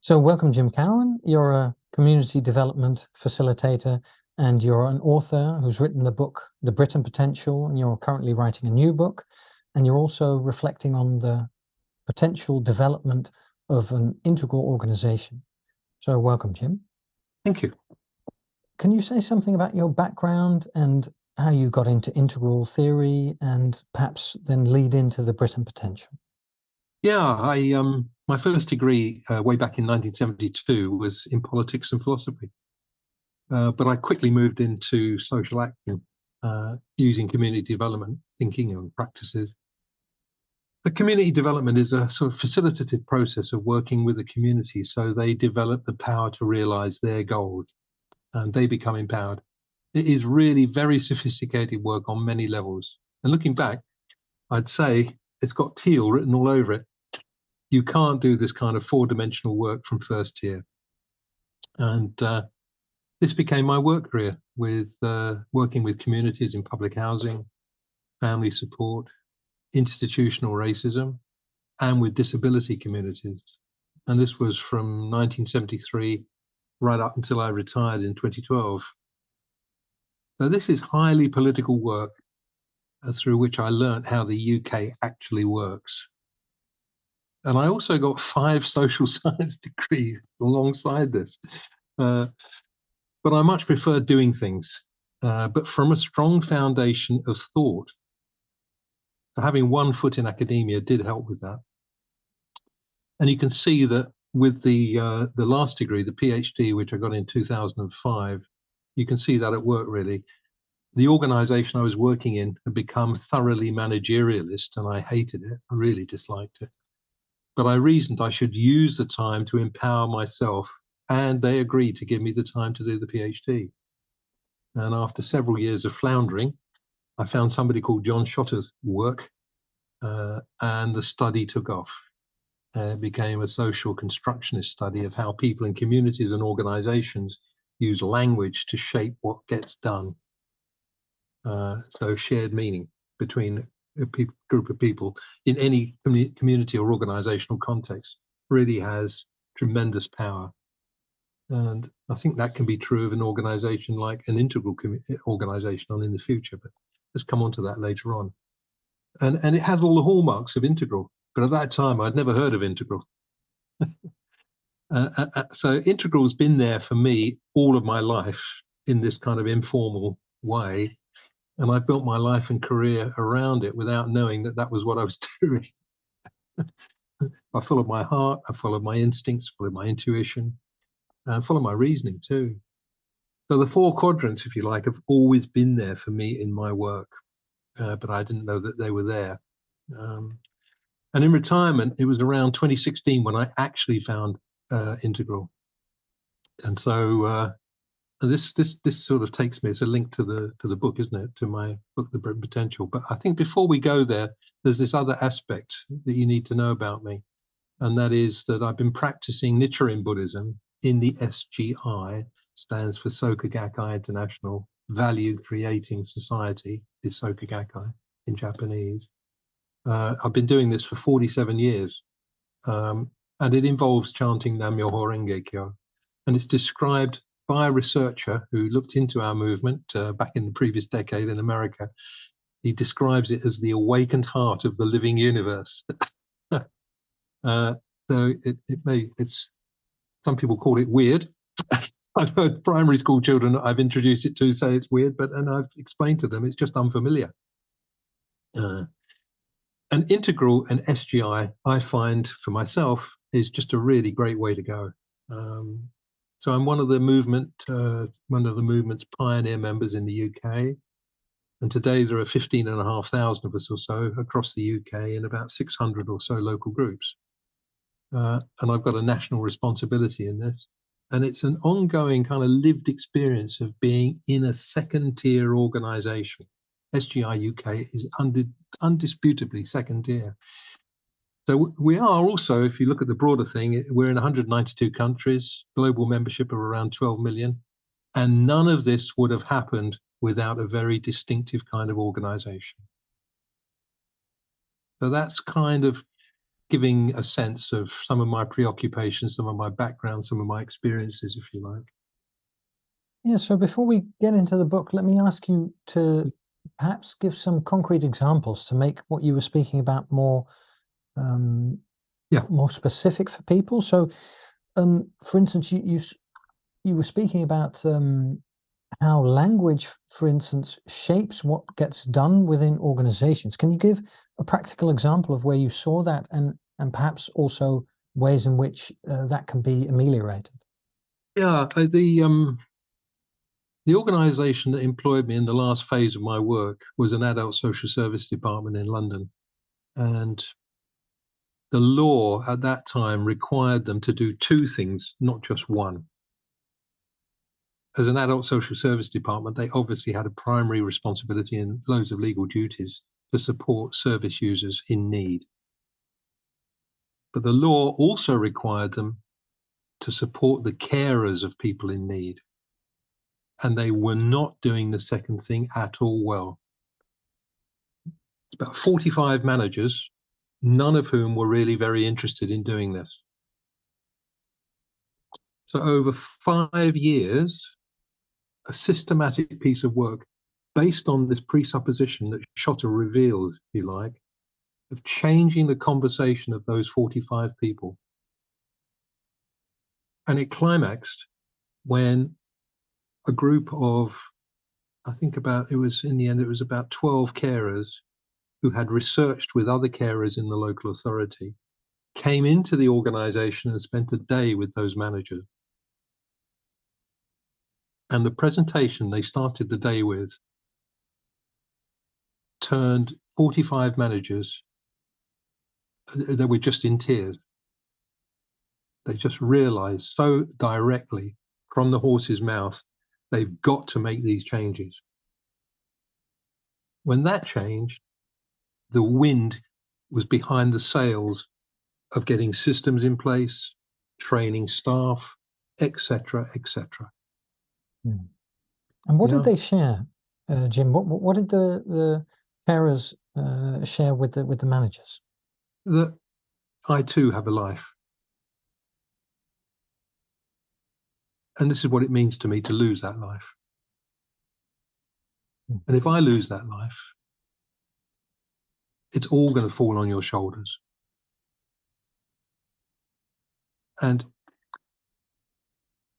So welcome, Jim Cowan. You're a community development facilitator and you're an author who's written the book, The Britain Potential, and you're currently writing a new book. And you're also reflecting on the potential development of an integral organization. So welcome, Jim. Thank you. Can you say something about your background and how you got into integral theory and perhaps then lead into the Britain Potential? Yeah, my first degree way back in 1972 was in politics and philosophy. But I quickly moved into social action using community development thinking and practices. But community development is a sort of facilitative process of working with the community so they develop the power to realize their goals and they become empowered. It is really very sophisticated work on many levels. And looking back, I'd say it's got teal written all over it. You can't do this kind of four-dimensional work from first year. And this became my work career with working with communities in public housing, family support, institutional racism, and with disability communities. And this was from 1973 right up until I retired in 2012. So this is highly political work through which I learned how the UK actually works. And I also got 5 social science degrees alongside this. But I much prefer doing things, but from a strong foundation of thought. So having one foot in academia did help with that. And you can see that with the last degree, the PhD, which I got in 2005, you can see that at work really. The organization I was working in had become thoroughly managerialist and I hated it. I really disliked it. But I reasoned I should use the time to empower myself, and they agreed to give me the time to do the PhD. And after several years of floundering, I found somebody called John Schotter's work, and the study took off. It became a social constructionist study of how people in communities and organizations use language to shape what gets done. So shared meaning between a group of people in any community or organizational context really has tremendous power. And I think that can be true of an organization like an integral organization in the future, but let's come on to that later on. And it has all the hallmarks of integral, but at that time I'd never heard of integral. So integral's been there for me all of my life in this kind of informal way. And I built my life and career around it without knowing that that was what I was doing. I followed my heart, I followed my instincts, followed my intuition, and followed my reasoning too. So the 4 quadrants, if you like, have always been there for me in my work, but I didn't know that they were there. And in retirement, it was around 2016 when I actually found integral. And so this sort of takes me as a link to the book, isn't it? To my book, The Britain Potential. But I think before we go there, there's this other aspect that you need to know about me, and that is that I've been practicing Nichiren Buddhism in the SGI, stands for Soka Gakkai International Value Creating Society, is Soka Gakkai in Japanese. I've been doing this for 47 years, and it involves chanting Nam-myoho Renge Kyo, and it's described by a researcher who looked into our movement back in the previous decade in America. He describes it as the awakened heart of the living universe. So it's some people call it weird. I've heard primary school children I've introduced it to say it's weird, and I've explained to them it's just unfamiliar. And integral and SGI, I find for myself, is just a really great way to go. So I'm one of the movement's pioneer members in the UK. And today there are 15,500 of us or so across the UK in about 600 or so local groups. And I've got a national responsibility in this. And it's an ongoing kind of lived experience of being in a second tier organization. SGI-UK is undisputably second tier. So we are also, if you look at the broader thing, we're in 192 countries, global membership of around 12 million. And none of this would have happened without a very distinctive kind of organization. So that's kind of giving a sense of some of my preoccupations, some of my background, some of my experiences, if you like. Yeah, so before we get into the book, let me ask you to perhaps give some concrete examples to make what you were speaking about more more specific for people. So, for instance, you were speaking about how language, for instance, shapes what gets done within organizations. Can you give a practical example of where you saw that, and perhaps also ways in which that can be ameliorated? Yeah, the organisation that employed me in the last phase of my work was an adult social service department in London. And the law at that time required them to do two things, not just one. As an adult social service department, they obviously had a primary responsibility and loads of legal duties to support service users in need. But the law also required them to support the carers of people in need. And they were not doing the second thing at all well. It's about 45 managers, none of whom were really very interested in doing this. So over 5 years, a systematic piece of work based on this presupposition that Shota reveals, if you like, of changing the conversation of those 45 people. And it climaxed when a group of, I think it was about 12 carers who had researched with other carers in the local authority, came into the organization and spent a day with those managers. And the presentation they started the day with turned 45 managers, they were just in tears. They just realized so directly from the horse's mouth, they've got to make these changes. When that changed, the wind was behind the sails of getting systems in place, training staff, etc., etc. And what did they share, Jim? What did the carers share with the managers? That I too have a life. And this is what it means to me to lose that life. And if I lose that life, it's all going to fall on your shoulders. And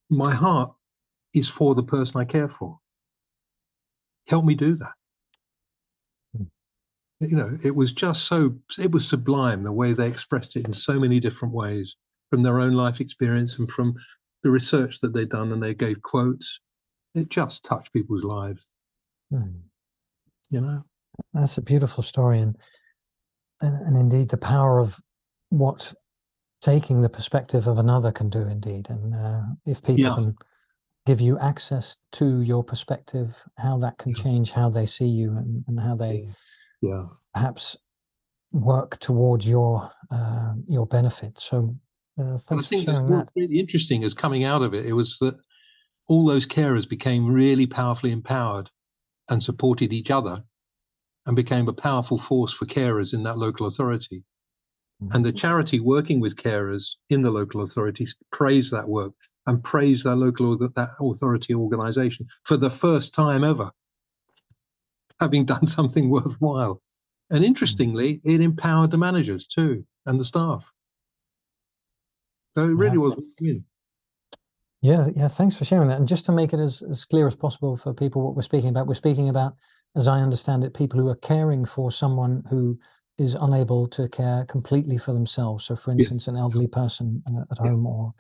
my heart is for the person I care for. Help me do that. You know, it was sublime the way they expressed it in so many different ways, from their own life experience and from the research that they'd done, and they gave quotes. It just touched people's lives. You know, that's a beautiful story, and indeed the power of what taking the perspective of another can do, indeed. And if people can give you access to your perspective, how that can change how they see you, and how they perhaps work towards your benefit. So thanks for sharing that. What's really interesting is coming out of it, it was that all those carers became really powerfully empowered and supported each other and became a powerful force for carers in that local authority. And the charity working with carers in the local authorities praised that work and praised that authority organization for the first time ever, having done something worthwhile. And interestingly, it empowered the managers too and the staff. So it really was a win. Yeah, thanks for sharing that. And just to make it as clear as possible for people what we're speaking about, as I understand it, people who are caring for someone who is unable to care completely for themselves. So, for instance, an elderly person at home, or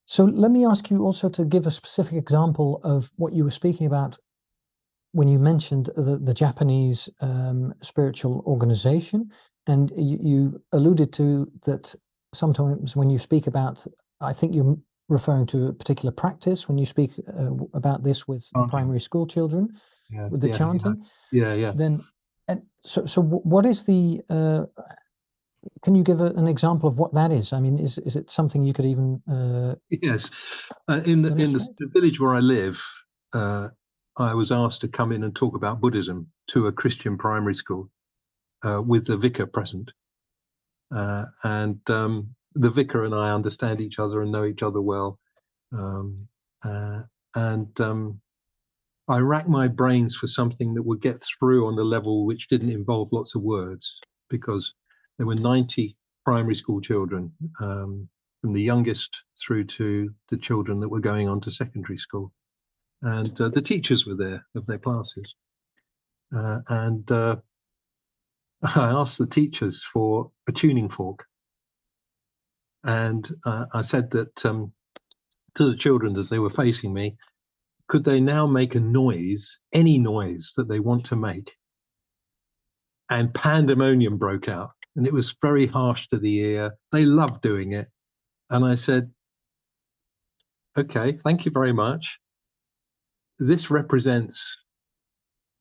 So let me ask you also to give a specific example of what you were speaking about when you mentioned the Japanese spiritual organization, and you alluded to that sometimes when you speak about, I think you're referring to a particular practice when you speak about this with primary school children, with the chanting. Then, and so what is the? Can you give an example of what that is? I mean, is it something you could even? Yes, in the village where I live, I was asked to come in and talk about Buddhism to a Christian primary school with the vicar present. and the vicar and I understand each other and know each other well. I racked my brains for something that would get through on the level which didn't involve lots of words, because there were 90 primary school children, from the youngest through to the children that were going on to secondary school. And the teachers were there of their classes. And I asked the teachers for a tuning fork. And I said that to the children as they were facing me, could they now make a noise, any noise that they want to make? And pandemonium broke out, and it was very harsh to the ear. They loved doing it. And I said, okay, thank you very much. This represents,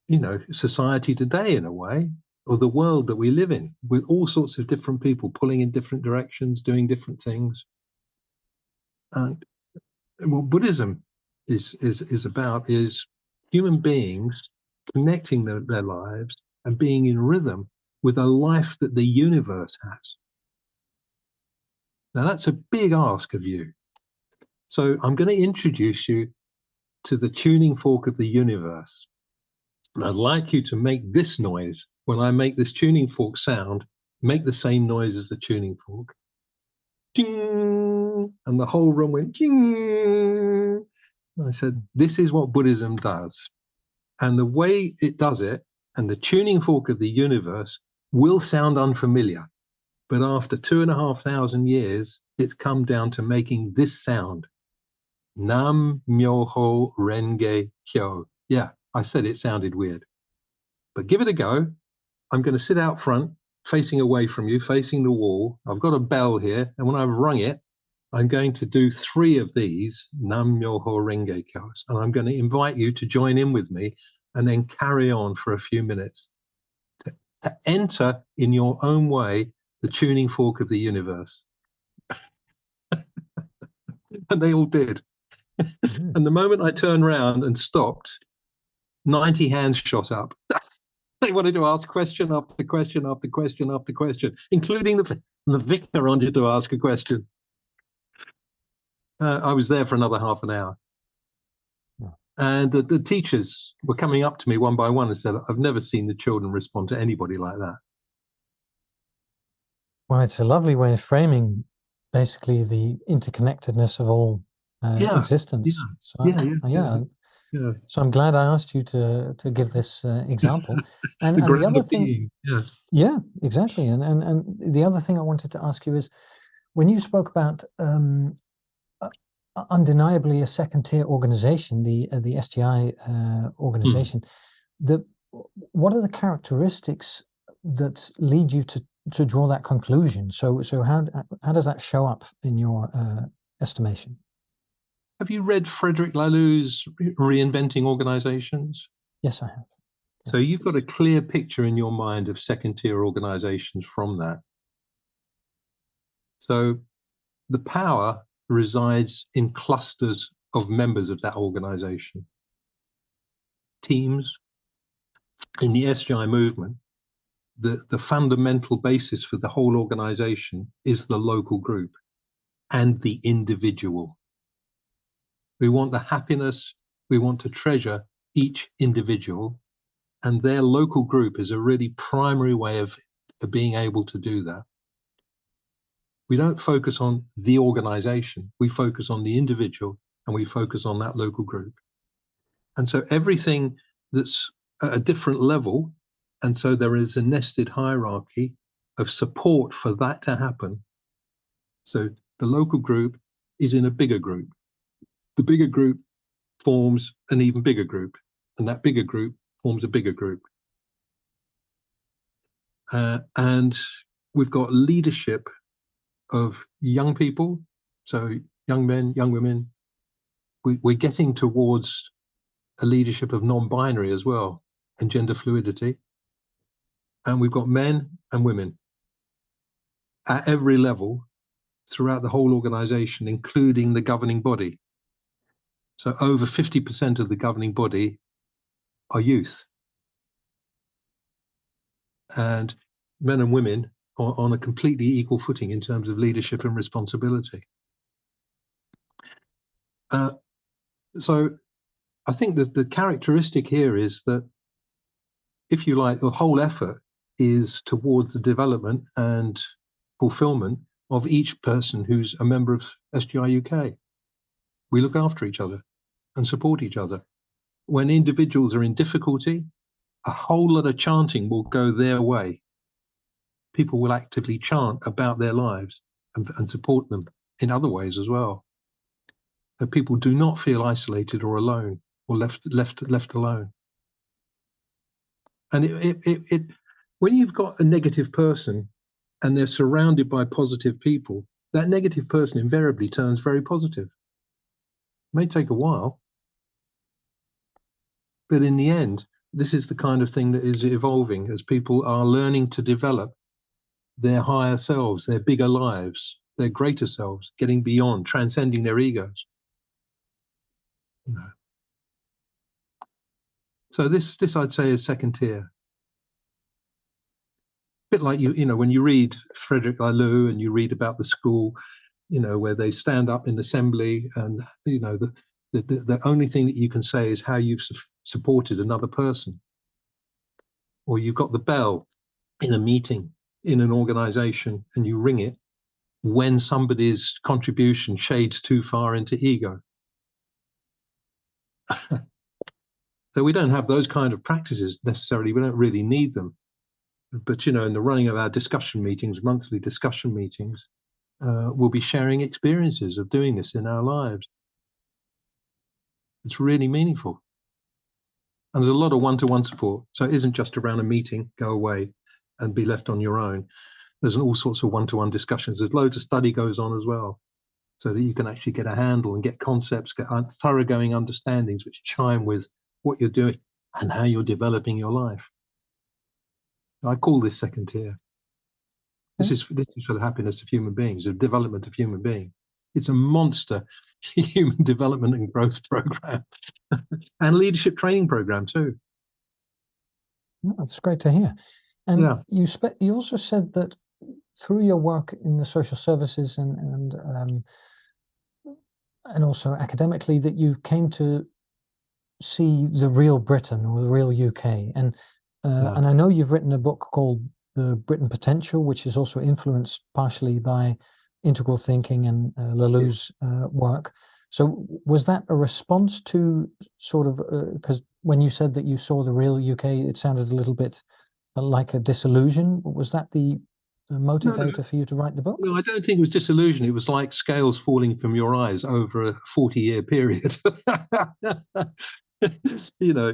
you know, society today in a way, or the world that we live in, with all sorts of different people pulling in different directions, doing different things. And what Buddhism is about is human beings connecting their lives and being in rhythm with a life that the universe has. Now that's a big ask of you. So I'm going to introduce you to the tuning fork of the universe. And I'd like you to make this noise. When I make this tuning fork sound, make the same noise as the tuning fork. Ding! And the whole room went ding! I said, this is what Buddhism does. And the way it does it, and the tuning fork of the universe, will sound unfamiliar. But after 2,500 years, it's come down to making this sound. Nam Myoho Renge Kyo. Yeah, I said it sounded weird. But give it a go. I'm going to sit out front, facing away from you, facing the wall. I've got a bell here, and when I've rung it, I'm going to do 3 of these Nam Myoho Renge Kyos, and I'm going to invite you to join in with me and then carry on for a few minutes to enter in your own way the tuning fork of the universe. And they all did. And the moment I turned around and stopped, 90 hands shot up. They wanted to ask question after question after question after question, including the vicar wanted to ask a question. I was there for another half an hour. Yeah. And the teachers were coming up to me one by one and said, I've never seen the children respond to anybody like that. Well, it's a lovely way of framing basically the interconnectedness of all existence. So I'm glad I asked you to give this example. And the other thing, yeah, exactly. And the other thing I wanted to ask you is, when you spoke about undeniably a second-tier organization, the SGI organization, what are the characteristics that lead you to draw that conclusion? So how does that show up in your estimation? Have you read Frederick Laloux's Reinventing Organizations? Yes, I have. Yes. So you've got a clear picture in your mind of second-tier organizations from that. So the power resides in clusters of members of that organization. Teams. In the SGI movement, the fundamental basis for the whole organization is the local group and the individual. We want the happiness, we want to treasure each individual, and their local group is a really primary way of being able to do that. We don't focus on the organization, we focus on the individual, and we focus on that local group. And so everything that's at a different level, and so there is a nested hierarchy of support for that to happen. So the local group is in a bigger group. The bigger group forms an even bigger group, and that bigger group forms a bigger group. And we've got leadership of young people, so young men, young women. We're getting towards a leadership of non-binary as well, and gender fluidity. And we've got men and women at every level throughout the whole organization, including the governing body. So over 50% of the governing body are youth. And men and women on a completely equal footing in terms of leadership and responsibility. So I think that the characteristic here is that, if you like, the whole effort is towards the development and fulfillment of each person who's a member of SGI UK. We look after each other and support each other. When individuals are in difficulty, a whole lot of chanting will go their way. People will actively chant about their lives and support them in other ways as well. That people do not feel isolated or alone or left alone. And when you've got a negative person and they're surrounded by positive people, that negative person invariably turns very positive. It may take a while, but in the end, this is the kind of thing that is evolving as people are learning to develop their higher selves, their bigger lives, their greater selves, getting beyond, transcending their egos. You know. So this I'd say is second tier. A bit like you know, when you read Frederick Laloux and you read about the school, you know, where they stand up in assembly and, you know, the only thing that you can say is how you've supported another person. Or you've got the bell in a meeting, in an organization, and you ring it when somebody's contribution shades too far into ego. So we don't have those kind of practices necessarily. We don't really need them. But, you know, in the running of our discussion meetings, monthly discussion meetings, we'll be sharing experiences of doing this in our lives. It's really meaningful. And there's a lot of one-to-one support. So it isn't just around a meeting, go away and be left on your own. There's all sorts of one-to-one discussions. There's loads of study goes on as well, so that you can actually get a handle and get concepts, get thoroughgoing understandings which chime with what you're doing and how you're developing your life. I call this second tier. This is for the happiness of human beings, the development of human beings. It's a monster human development and growth program and leadership training program too. That's great to hear. And yeah. You also said that through your work in the social services and also academically, that you came to see the real Britain or the real UK. And I know you've written a book called The Britain Potential, which is also influenced partially by integral thinking and Laloux's work. So was that a response to sort of, because when you said that you saw the real UK, it sounded a little bit like a disillusion. Was that the motivator for you to write the book? No, I don't think it was disillusion. It was like scales falling from your eyes over a 40-year period. You know,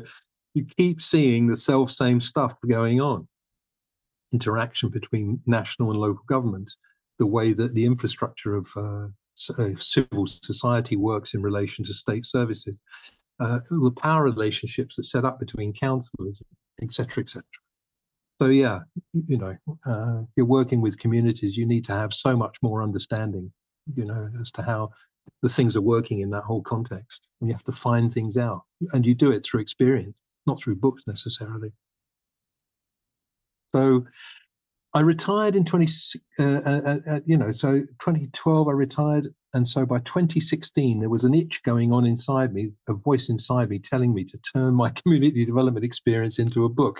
you keep seeing the self-same stuff going on. Interaction between national and local governments, the way that the infrastructure of civil society works in relation to state services, the power relationships that set up between councillors, etc., etc. So yeah, you know, you're working with communities, you need to have so much more understanding, you know, as to how the things are working in that whole context. And you have to find things out, and you do it through experience, not through books necessarily. So I retired in 2012 I retired, and so by 2016 there was an itch going on inside me, a voice inside me telling me to turn my community development experience into a book.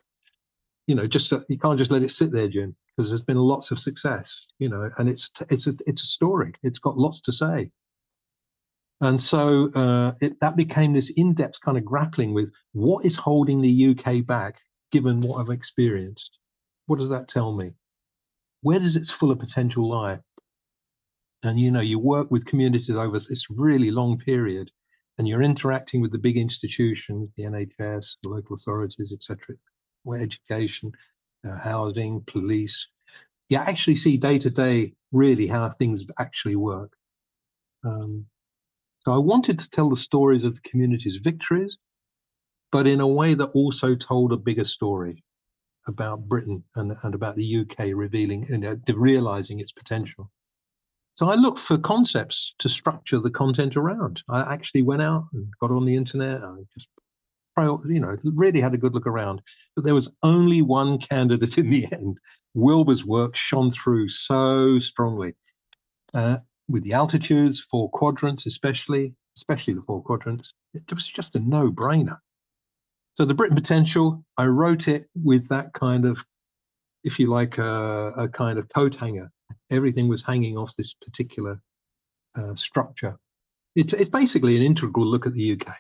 You know, just you can't just let it sit there, Jim, because there's been lots of success, you know, and it's a story. It's got lots to say. And so that became this in-depth kind of grappling with what is holding the UK back, given what I've experienced. What does that tell me? Where does its fuller potential lie? And, you know, you work with communities over this really long period, and you're interacting with the big institutions, the NHS, the local authorities, etc., where education, housing, police. You actually see day to day really how things actually work. So I wanted to tell the stories of the community's victories, but in a way that also told a bigger story about Britain and about the UK revealing and realizing its potential. So I looked for concepts to structure the content around. I actually went out and got on the internet. I just really had a good look around. But there was only one candidate in the end. Wilbur's work shone through so strongly with the altitudes, 4 quadrants, especially the 4 quadrants. It was just a no-brainer. So the Britain Potential, I wrote it with that kind of, if you like, a kind of coat hanger. Everything was hanging off this particular structure. It's basically an integral look at the UK.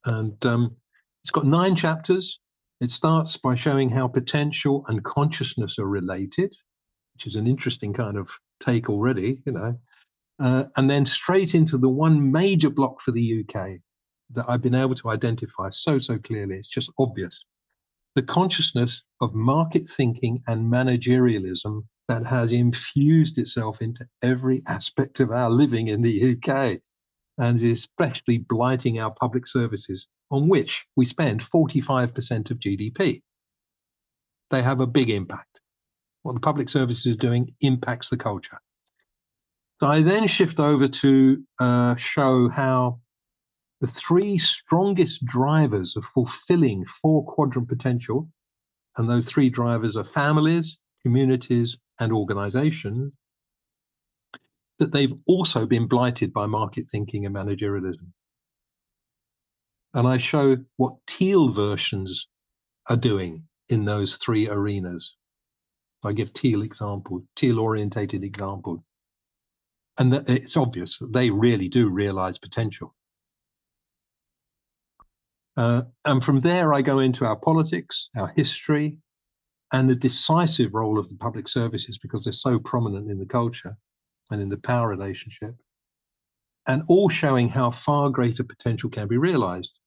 And it's got 9 chapters. It starts by showing how potential and consciousness are related, which is an interesting kind of take already, and then straight into the one major block for the UK that I've been able to identify so clearly. It's just obvious. The consciousness of market thinking and managerialism that has infused itself into every aspect of our living in the UK and is especially blighting our public services, on which we spend 45% of GDP. They have a big impact. What the public services are doing impacts the culture. So I then shift over to show how the 3 strongest drivers of fulfilling 4-quadrant potential, and those 3 drivers are families, communities, and organizations, that they've also been blighted by market thinking and managerialism. And I show what teal versions are doing in those 3 arenas. I give teal examples, teal-orientated examples. And that it's obvious that they really do realize potential. And from there, I go into our politics, our history, and the decisive role of the public services, because they're so prominent in the culture and in the power relationship, and all showing how far greater potential can be realized.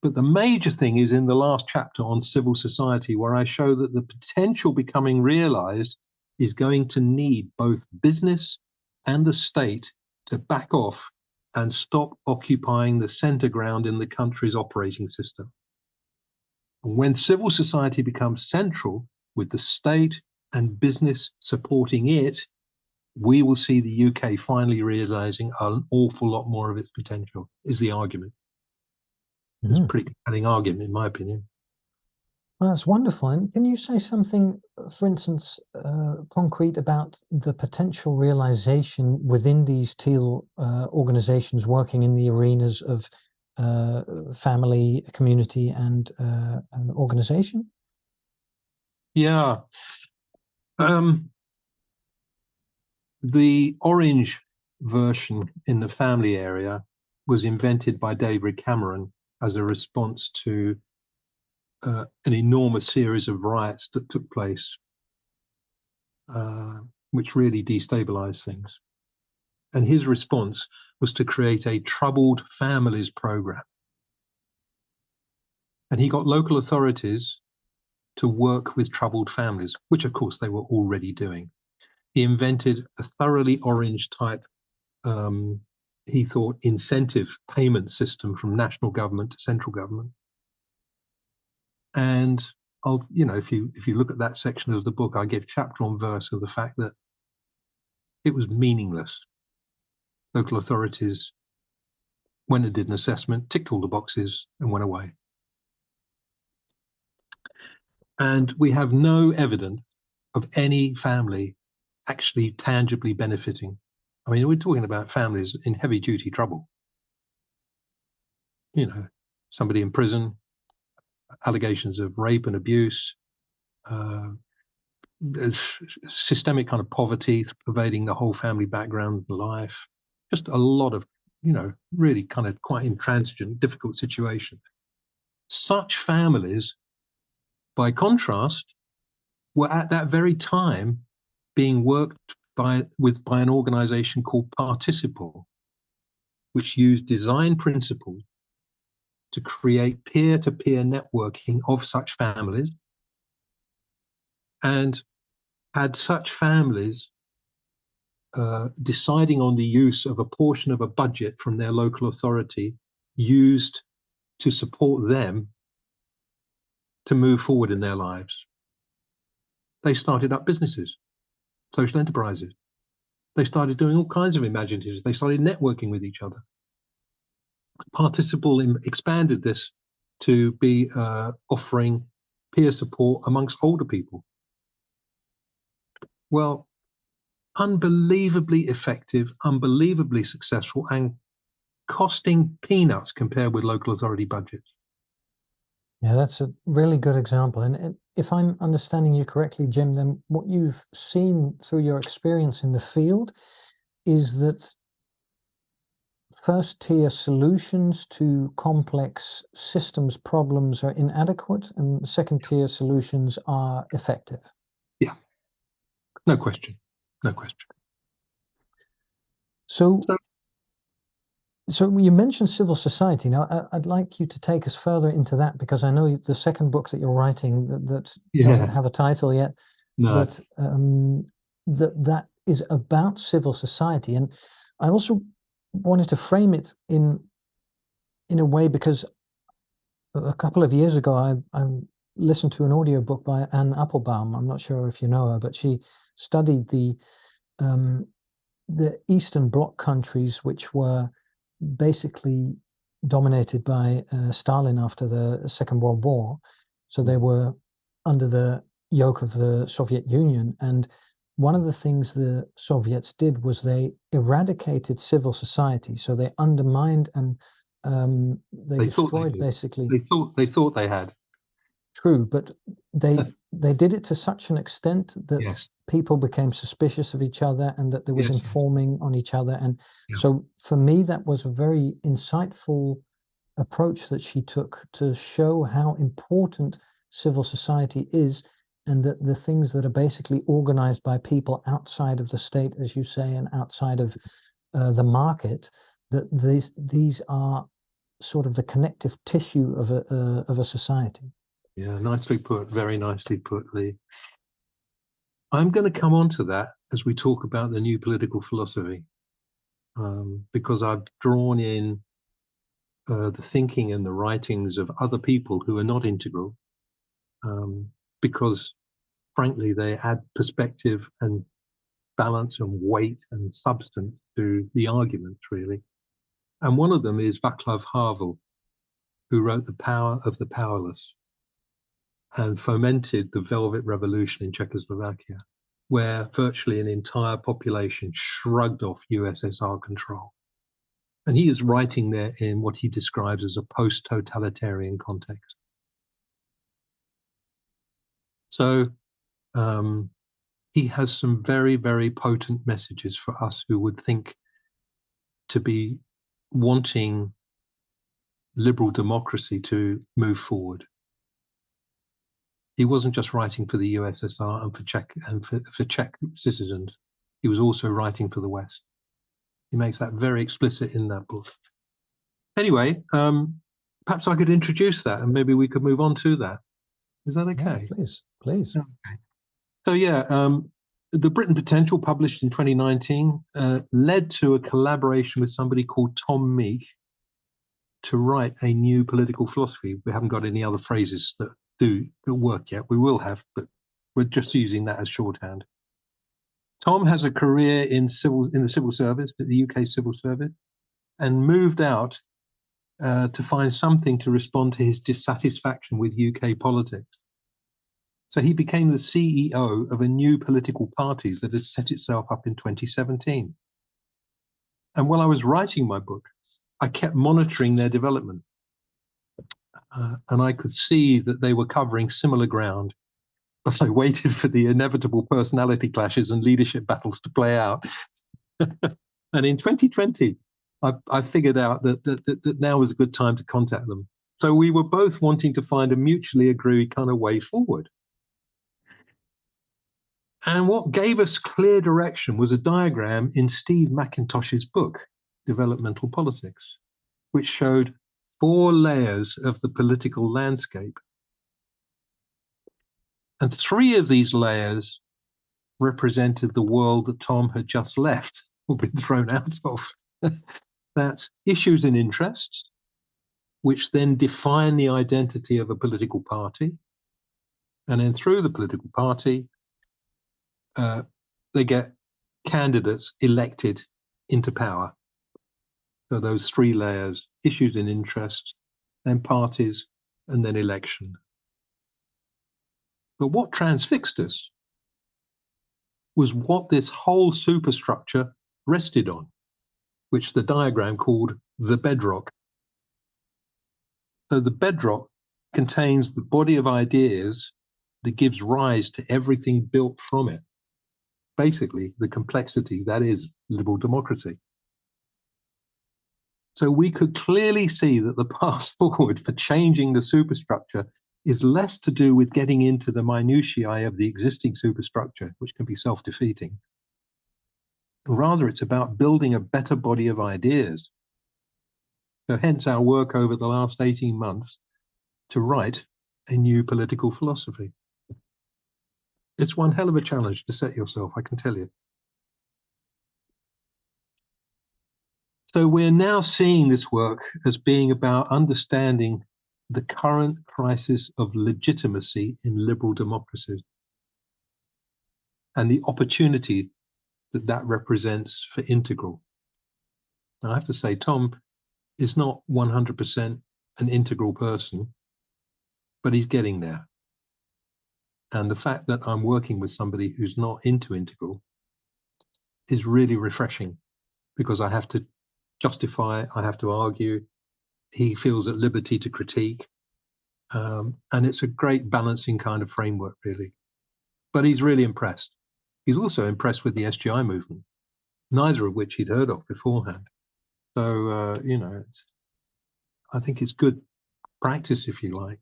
But the major thing is in the last chapter on civil society, where I show that the potential becoming realized is going to need both business and the state to back off and stop occupying the center ground in the country's operating system. And when civil society becomes central, with the state and business supporting it, we will see the UK finally realizing an awful lot more of its potential, is the argument. It's a pretty compelling argument, in my opinion. Well, that's wonderful. And can you say something, for instance, concrete about the potential realization within these teal organizations working in the arenas of family, community, and organization? Yeah. The orange version in the family area was invented by David Cameron as a response to an enormous series of riots that took place, which really destabilized things. And his response was to create a troubled families program. And he got local authorities to work with troubled families, which of course they were already doing. He invented a thoroughly orange type, he thought, incentive payment system from national government to central government. And if you look at that section of the book, I give chapter on verse of the fact that it was meaningless. Local authorities went and did an assessment, ticked all the boxes, and went away. And we have no evidence of any family actually tangibly benefiting. I mean, we're talking about families in heavy duty trouble. Somebody in prison, allegations of rape and abuse, systemic kind of poverty pervading the whole family background and life. Just a lot of, really kind of quite intransigent, difficult situation. Such families, by contrast, were at that very time being worked by an organization called Participle, which used design principles to create peer-to-peer networking of such families, and had such families deciding on the use of a portion of a budget from their local authority used to support them to move forward in their lives. They started up businesses, social enterprises. They started doing all kinds of imaginatives. They started networking with each other. Participle expanded this to be offering peer support amongst older people. Well, unbelievably effective, unbelievably successful, and costing peanuts compared with local authority budgets. Yeah, that's a really good example. And if I'm understanding you correctly, Jim, then what you've seen through your experience in the field is that first-tier solutions to complex systems problems are inadequate, and second-tier solutions are effective. Yeah, no question, no question. So you mentioned civil society. Now, I'd like you to take us further into that, because I know the second book that you're writing that doesn't have a title yet, that is about civil society. And I also wanted to frame it in a way, because a couple of years ago, I listened to an audiobook by Anne Applebaum. I'm not sure if you know her, but she studied the Eastern Bloc countries, which were basically dominated by Stalin after the Second World War. So they were under the yoke of the Soviet Union. And one of the things the Soviets did was they eradicated civil society. So they undermined and they destroyed basically. They thought they had. True, but they did it to such an extent that Yes. people became suspicious of each other, and that there was informing on each other. And so for me, that was a very insightful approach that she took to show how important civil society is, and that the things that are basically organized by people outside of the state, as you say, and outside of the market, that these are sort of the connective tissue of a society. Yeah, nicely put, very nicely put, Lee. I'm going to come on to that as we talk about the new political philosophy, because I've drawn in the thinking and the writings of other people who are not integral, because frankly, they add perspective and balance and weight and substance to the arguments, really. And one of them is Václav Havel, who wrote The Power of the Powerless and fomented the Velvet Revolution in Czechoslovakia, where virtually an entire population shrugged off USSR control. And he is writing there in what he describes as a post-totalitarian context. So he has some very, very potent messages for us who would think to be wanting liberal democracy to move forward. He wasn't just writing for the USSR and for Czech citizens. He was also writing for the West. He makes that very explicit in that book. Anyway, perhaps I could introduce that, and maybe we could move on to that. Is that okay? Yeah, please. Okay. So yeah, The Britain Potential, published in 2019, led to a collaboration with somebody called Tom Meek to write a new political philosophy. We haven't got any other phrases that work yet. We will have, but we're just using that as shorthand. Tom has a career in the civil service, the UK civil service, and moved out to find something to respond to his dissatisfaction with UK politics. So he became the CEO of a new political party that had set itself up in 2017. And while I was writing my book, I kept monitoring their development. And I could see that they were covering similar ground, but I waited for the inevitable personality clashes and leadership battles to play out. And in 2020, I figured out that now was a good time to contact them. So we were both wanting to find a mutually agreed kind of way forward. And what gave us clear direction was a diagram in Steve McIntosh's book, Developmental Politics, which showed 4 layers of the political landscape. And 3 of these layers represented the world that Tom had just left or been thrown out of. That's issues and interests, which then define the identity of a political party. And then through the political party, they get candidates elected into power. So those 3 layers, issues and interests, then parties, and then election. But what transfixed us was what this whole superstructure rested on, which the diagram called the bedrock. So the bedrock contains the body of ideas that gives rise to everything built from it. Basically, the complexity that is liberal democracy. So we could clearly see that the path forward for changing the superstructure is less to do with getting into the minutiae of the existing superstructure, which can be self-defeating. Rather, it's about building a better body of ideas. So hence our work over the last 18 months to write a new political philosophy. It's one hell of a challenge to set yourself, I can tell you. So we're now seeing this work as being about understanding the current crisis of legitimacy in liberal democracies and the opportunity that that represents for Integral. Now, I have to say, Tom is not 100% an integral person, but he's getting there. And the fact that I'm working with somebody who's not into Integral is really refreshing, because I have to justify, I have to argue. He feels at liberty to critique. And it's a great balancing kind of framework, really. But he's really impressed. He's also impressed with the SGI movement, neither of which he'd heard of beforehand. So, you know, I think it's good practice, if you like,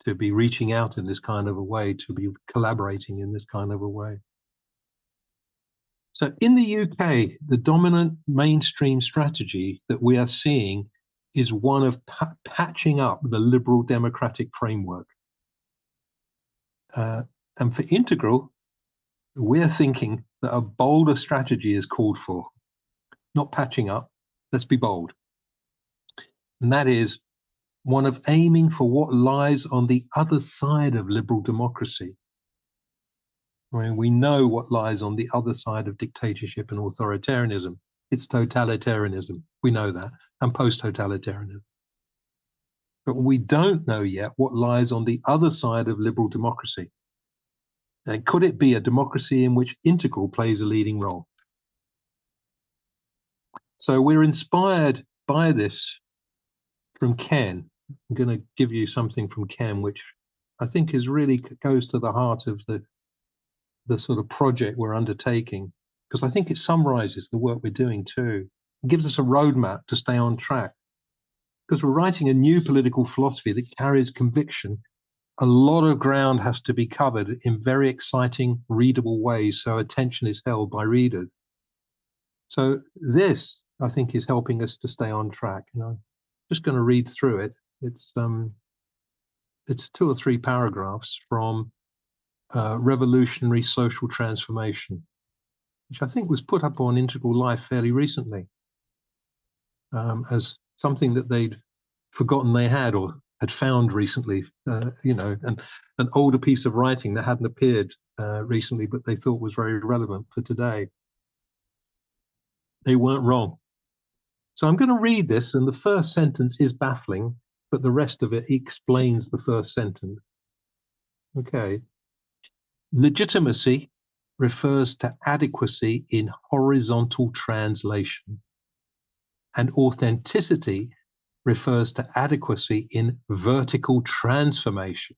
to be reaching out in this kind of a way, to be collaborating in this kind of a way. So in the UK, the dominant mainstream strategy that we are seeing is one of patching up the liberal democratic framework. And for Integral, we're thinking that a bolder strategy is called for, not patching up, let's be bold. And that is one of aiming for what lies on the other side of liberal democracy. I mean, we know what lies on the other side of dictatorship and authoritarianism. It's totalitarianism. We know that, and post-totalitarianism. But we don't know yet what lies on the other side of liberal democracy. And could it be a democracy in which Integral plays a leading role? So we're inspired by this from Ken. I'm going to give you something from Ken, which I think is really goes to the heart of the sort of project we're undertaking, because I think it summarizes the work we're doing too. It gives us a roadmap to stay on track, because we're writing a new political philosophy that carries conviction. A lot of ground has to be covered in very exciting, readable ways, so attention is held by readers. So this, I think, is helping us to stay on track. And I'm just going to read through it. It's 2 or 3 paragraphs from Revolutionary Social Transformation, which I think was put up on Integral Life fairly recently, as something that they'd forgotten they had or had found recently, you know, and an older piece of writing that hadn't appeared recently, but they thought was very relevant for today. They weren't wrong. So I'm going to read this, and the first sentence is baffling, but the rest of it explains the first sentence. Okay. Legitimacy refers to adequacy in horizontal translation, and authenticity refers to adequacy in vertical transformation.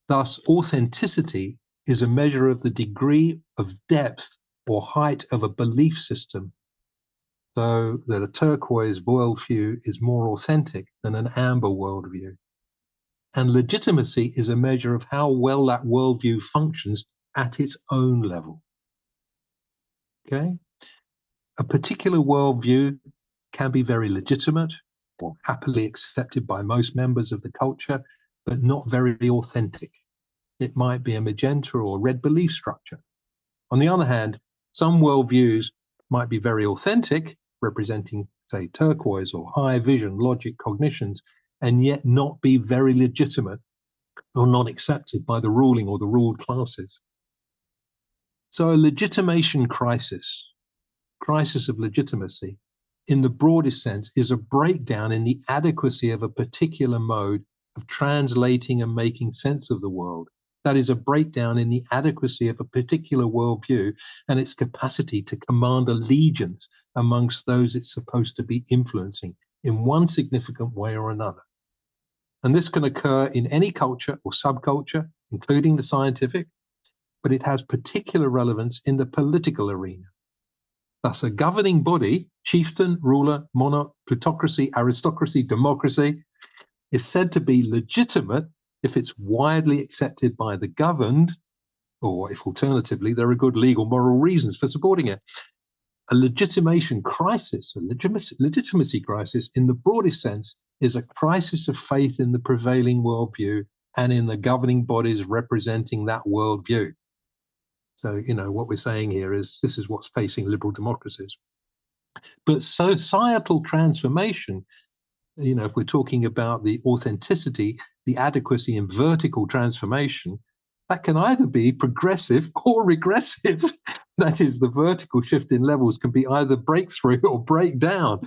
Thus, authenticity is a measure of the degree of depth or height of a belief system, so that a turquoise worldview is more authentic than an amber worldview. And legitimacy is a measure of how well that worldview functions at its own level. Okay? A particular worldview can be very legitimate or happily accepted by most members of the culture, but not very authentic. It might be a magenta or red belief structure. On the other hand, some worldviews might be very authentic, representing, say, turquoise or high vision, logic, cognitions, and yet not be very legitimate or not accepted by the ruling or the ruled classes. So a legitimation crisis of legitimacy, in the broadest sense, is a breakdown in the adequacy of a particular mode of translating and making sense of the world. That is a breakdown in the adequacy of a particular worldview and its capacity to command allegiance amongst those it's supposed to be influencing in one significant way or another. And this can occur in any culture or subculture, including the scientific, but it has particular relevance in the political arena. Thus, a governing body, chieftain, ruler, monarch, plutocracy, aristocracy, democracy, is said to be legitimate if it's widely accepted by the governed, or if alternatively there are good legal moral reasons for supporting it. A legitimation crisis, a legitimacy crisis in the broadest sense, is a crisis of faith in the prevailing worldview and in the governing bodies representing that worldview. So, you know, what we're saying here is this is what's facing liberal democracies. But societal transformation, you know, if we're talking about the authenticity, the adequacy and vertical transformation, that can either be progressive or regressive. That is, the vertical shift in levels can be either breakthrough or breakdown,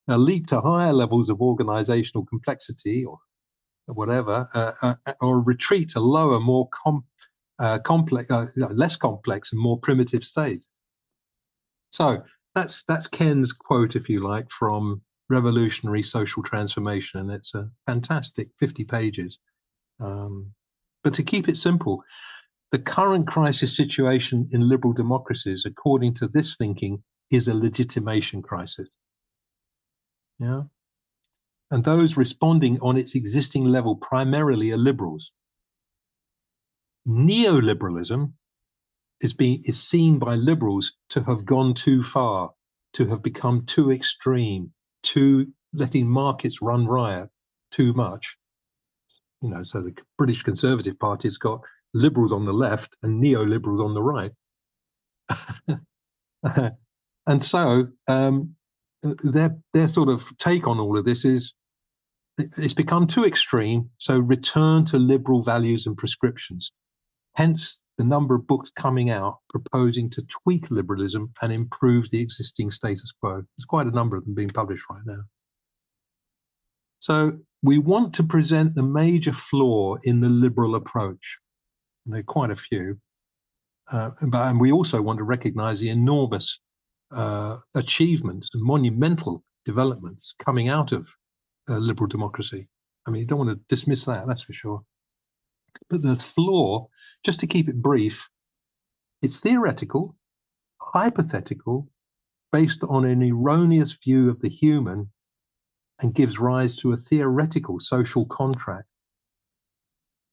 a leap to higher levels of organizational complexity or whatever, or retreat to lower, more complex, less complex and more primitive states. So that's Ken's quote, if you like, from Revolutionary Social Transformation, and it's a fantastic 50 pages. But to keep it simple, the current crisis situation in liberal democracies, according to this thinking, is a legitimation crisis. Yeah, and those responding on its existing level primarily are liberals. Neoliberalism is seen by liberals to have gone too far, to have become too extreme, to letting markets run riot too much. You know, so the British Conservative Party's got liberals on the left and neoliberals on the right. And so their sort of take on all of this is it's become too extreme, so return to liberal values and prescriptions. Hence the number of books coming out proposing to tweak liberalism and improve the existing status quo. There's quite a number of them being published right now. So we want to present the major flaw in the liberal approach. And there are quite a few. And we also want to recognize the enormous achievements and monumental developments coming out of liberal democracy. I mean, you don't want to dismiss that, that's for sure. But the flaw, just to keep it brief, it's theoretical, hypothetical, based on an erroneous view of the human, and gives rise to a theoretical social contract.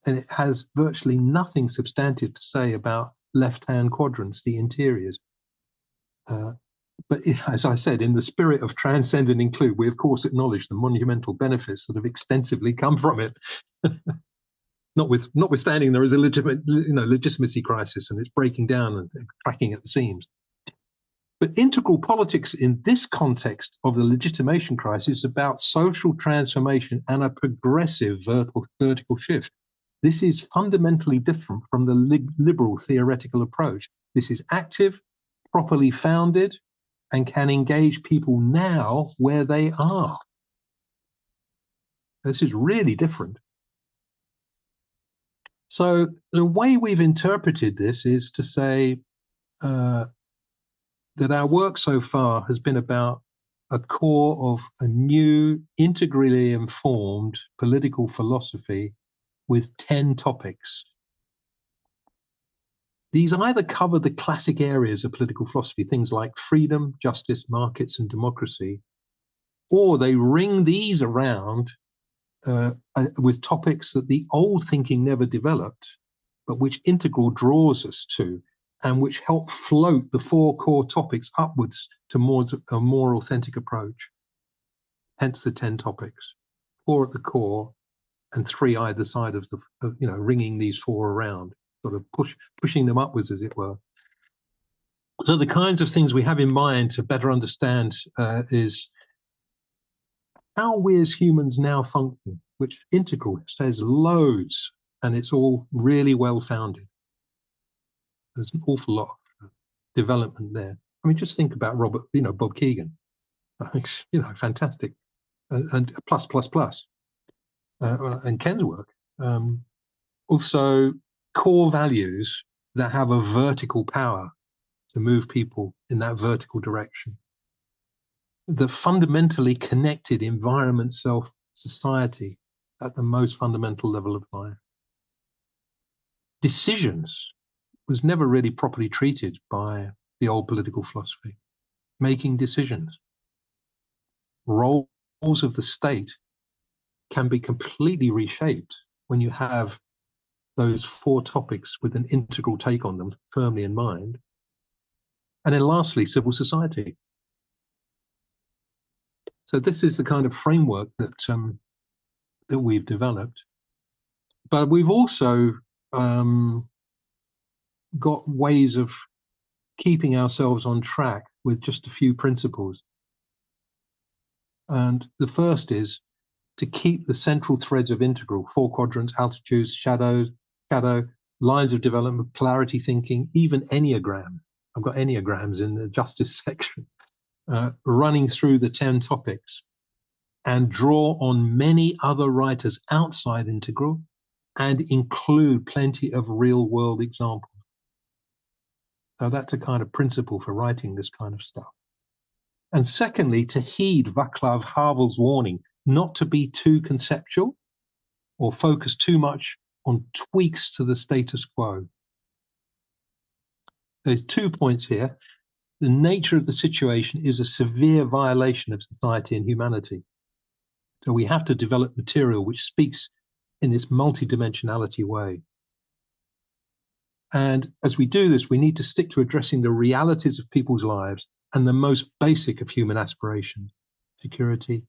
And it has virtually nothing substantive to say about left-hand quadrants, the interiors. But as I said, in the spirit of transcend and include, we of course acknowledge the monumental benefits that have extensively come from it. Notwithstanding, there is a legitimacy crisis, and it's breaking down and cracking at the seams. But integral politics in this context of the legitimation crisis is about social transformation and a progressive vertical shift. This is fundamentally different from the liberal theoretical approach. This is active, properly founded, and can engage people now where they are. This is really different. So the way we've interpreted this is to say that our work so far has been about a core of a new, integrally informed political philosophy with 10 topics. These either cover the classic areas of political philosophy, things like freedom, justice, markets, and democracy, or they ring these around with topics that the old thinking never developed, but which integral draws us to, and which help float the 4 core topics upwards to a more authentic approach. Hence the 10 topics, 4 at the core and 3 either side of the, ringing these 4 around, sort of pushing them upwards, as it were. So the kinds of things we have in mind to better understand is how we as humans now function, which integral says loads, and it's all really well founded. There's an awful lot of development there. I mean, just think about Bob Keegan. I think, fantastic. And plus, and Ken's work. Also, core values that have a vertical power to move people in that vertical direction. The fundamentally connected environment, self, society at the most fundamental level of life. Decisions was never really properly treated by the old political philosophy. Making decisions. Roles of the state can be completely reshaped when you have those 4 topics with an integral take on them firmly in mind. And then lastly, civil society. So this is the kind of framework that that we've developed. But we've also got ways of keeping ourselves on track with just a few principles. And the first is to keep the central threads of integral, 4 quadrants, altitudes, shadow, lines of development, polarity thinking, even Enneagram. I've got Enneagrams in the justice section, running through the 10 topics, and draw on many other writers outside integral and include plenty of real world examples. So that's a kind of principle for writing this kind of stuff. And secondly, to heed Václav Havel's warning not to be too conceptual or focus too much on tweaks to the status quo. There's 2 points here. The nature of the situation is a severe violation of society and humanity. So we have to develop material which speaks in this multidimensionality way. And as we do this, we need to stick to addressing the realities of people's lives and the most basic of human aspirations: security,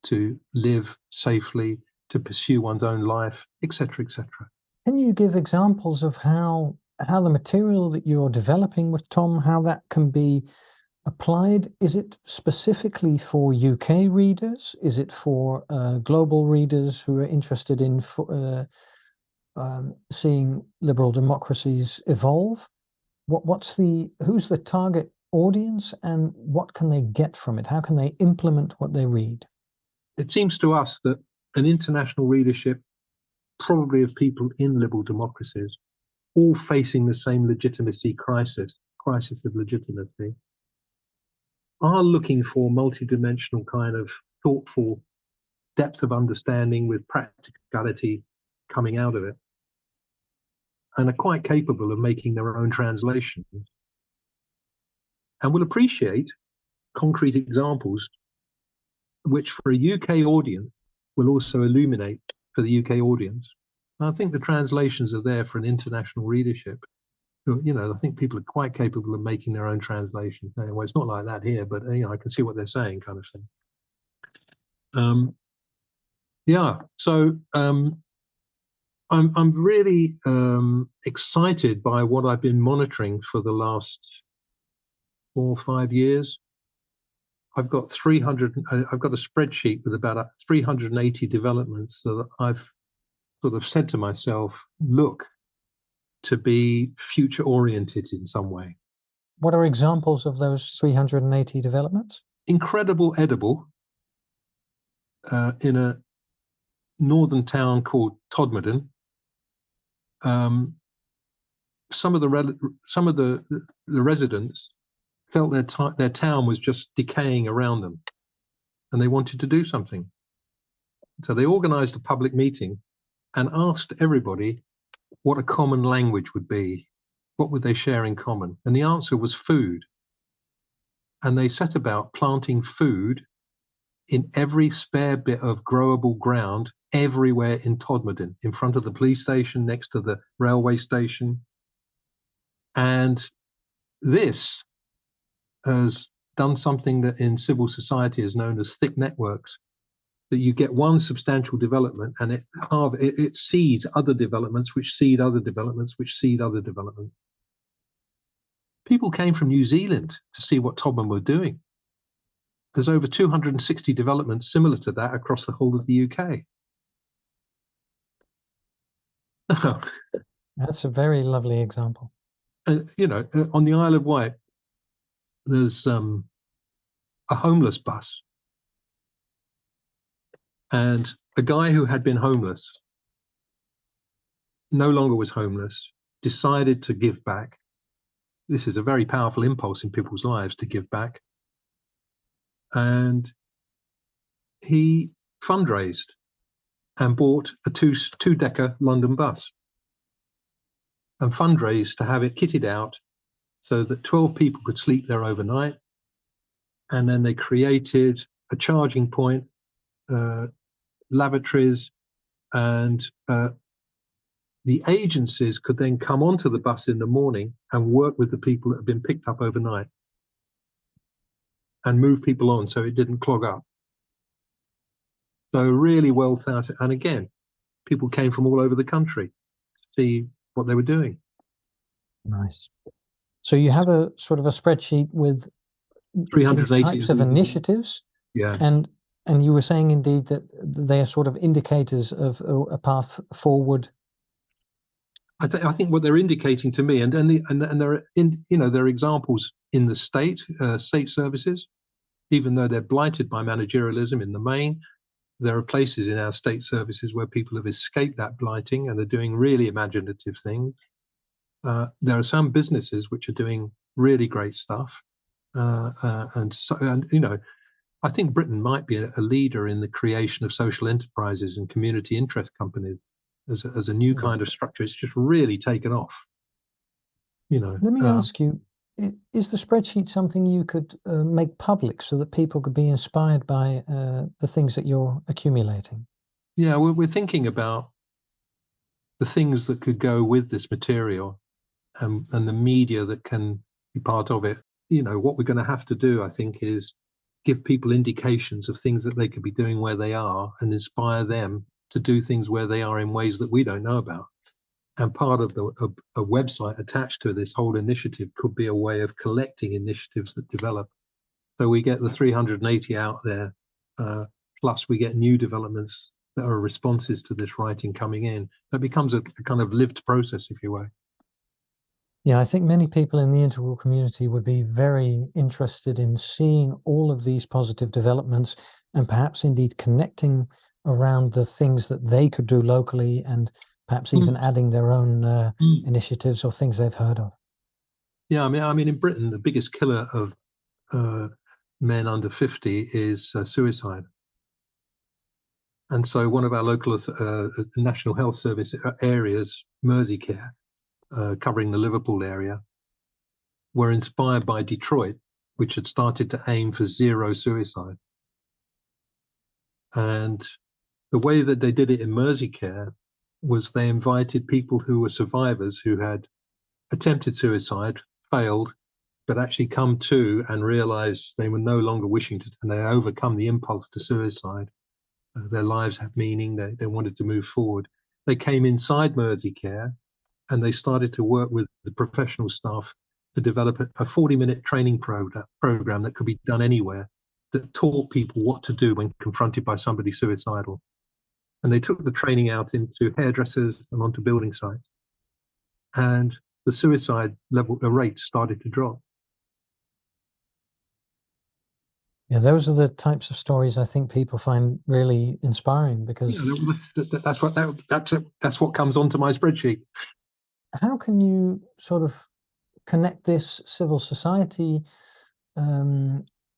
to live safely, to pursue one's own life, etc., etc. Can you give examples of how the material that you're developing with Tom, how that can be applied? Is it specifically for UK readers? Is it for global readers who are interested in seeing liberal democracies evolve? Who's the target audience, and what can they get from it? How can they implement what they read? It seems to us that an international readership, probably of people in liberal democracies, all facing the same legitimacy crisis of legitimacy, are looking for multidimensional kind of thoughtful depth of understanding with practicality coming out of it, and are quite capable of making their own translations, and will appreciate concrete examples which for a UK audience will also illuminate for the UK audience. And I think the translations are there for an international readership. I think people are quite capable of making their own translations. Anyway, it's not like that here, but I can see what they're saying, kind of thing. So I'm really excited by what I've been monitoring for the last 4 or 5 years. I've got a spreadsheet with about 380 developments that I've sort of said to myself, look, to be future oriented in some way. What are examples of those 380 developments? Incredible edible in a northern town called Todmorden. Some of the residents felt their town was just decaying around them, and they wanted to do something. So they organized a public meeting and asked everybody what a common language would be. What would they share in common? And the answer was food. And they set about planting food in every spare bit of growable ground everywhere in Todmorden, in front of the police station, next to the railway station. And this has done something that in civil society is known as thick networks, that you get one substantial development and it seeds other developments, which seed other developments, which seed other development. People came from New Zealand to see what Todmorden were doing. There's over 260 developments similar to that across the whole of the UK. That's a very lovely example. On the Isle of Wight, there's some a homeless bus. And a guy who had been homeless, no longer was homeless, decided to give back. This is a very powerful impulse in people's lives, to give back. And he fundraised and bought a two-decker London bus and fundraised to have it kitted out so that 12 people could sleep there overnight. And then they created a charging point, lavatories, and the agencies could then come onto the bus in the morning and work with the people that had been picked up overnight and move people on so it didn't clog up. So really well thought. And again, people came from all over the country to see what they were doing. Nice. So you have a sort of a spreadsheet with 380 types of initiatives. Yeah. And you were saying indeed that they are sort of indicators of a path forward. I think what they're indicating to me, and there are there are examples in the state services, even though they're blighted by managerialism in the main. There are places in our state services where people have escaped that blighting and are doing really imaginative things. There are some businesses which are doing really great stuff, and I think Britain might be a leader in the creation of social enterprises and community interest companies as a new kind of structure. It's just really taken off. Let me ask you: is the spreadsheet something you could make public so that people could be inspired by the things that you're accumulating? Yeah, we're thinking about the things that could go with this material, and the media that can be part of it. What we're going to have to do, I think, is give people indications of things that they could be doing where they are and inspire them to do things where they are in ways that we don't know about. And part of a website attached to this whole initiative could be a way of collecting initiatives that develop. So we get the 380 out there, plus we get new developments that are responses to this writing coming in. That becomes a kind of lived process, if you will. Yeah, I think many people in the integral community would be very interested in seeing all of these positive developments and perhaps indeed connecting around the things that they could do locally and perhaps even adding their own initiatives or things they've heard of. Yeah, I mean, in Britain, the biggest killer of men under 50 is suicide. And so one of our local National Health Service areas, Merseycare, covering the Liverpool area, were inspired by Detroit, which had started to aim for zero suicide. And the way that they did it in Merseycare was they invited people who were survivors who had attempted suicide, failed, but actually come to and realized they were no longer wishing to, and they overcome the impulse to suicide. Their lives had meaning, they wanted to move forward. They came inside Merseycare and they started to work with the professional staff to develop a 40-minute training program that could be done anywhere, that taught people what to do when confronted by somebody suicidal. And they took the training out into hairdressers and onto building sites. And the suicide rate started to drop. Yeah, those are the types of stories I think people find really inspiring, because that's what comes onto my spreadsheet. How can you sort of connect this civil society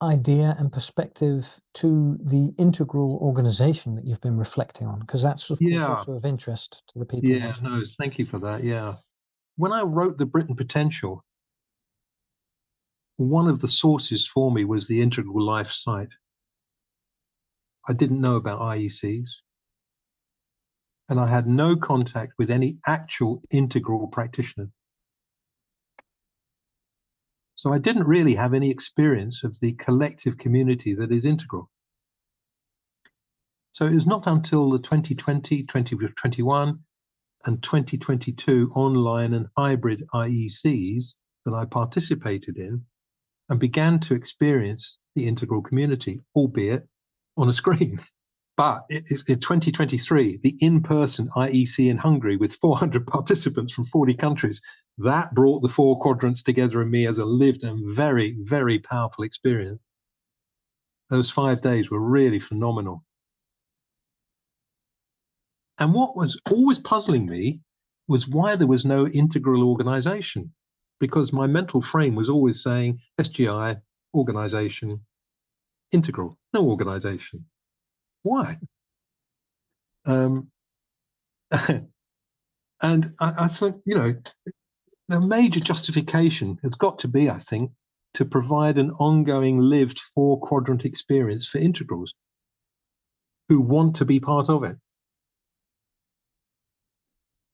idea and perspective to the integral organization that you've been reflecting on? Because that's of course also of interest to the people. Yeah, no, thank you for that. Yeah. When I wrote The Britain Potential, one of the sources for me was the Integral Life site. I didn't know about IECs, and I had no contact with any actual integral practitioners. So I didn't really have any experience of the collective community that is integral. So it was not until the 2020, 2021, and 2022 online and hybrid IECs that I participated in and began to experience the integral community, albeit on a screen. But in 2023, the in-person IEC in Hungary with 400 participants from 40 countries, that brought the four quadrants together in me as a lived and very, very powerful experience. Those 5 days were really phenomenal. And what was always puzzling me was why there was no integral organization, because my mental frame was always saying SGI, organization, integral, no organization. Why? And I think, the major justification has got to be, I think, to provide an ongoing lived 4-quadrant experience for integrals who want to be part of it.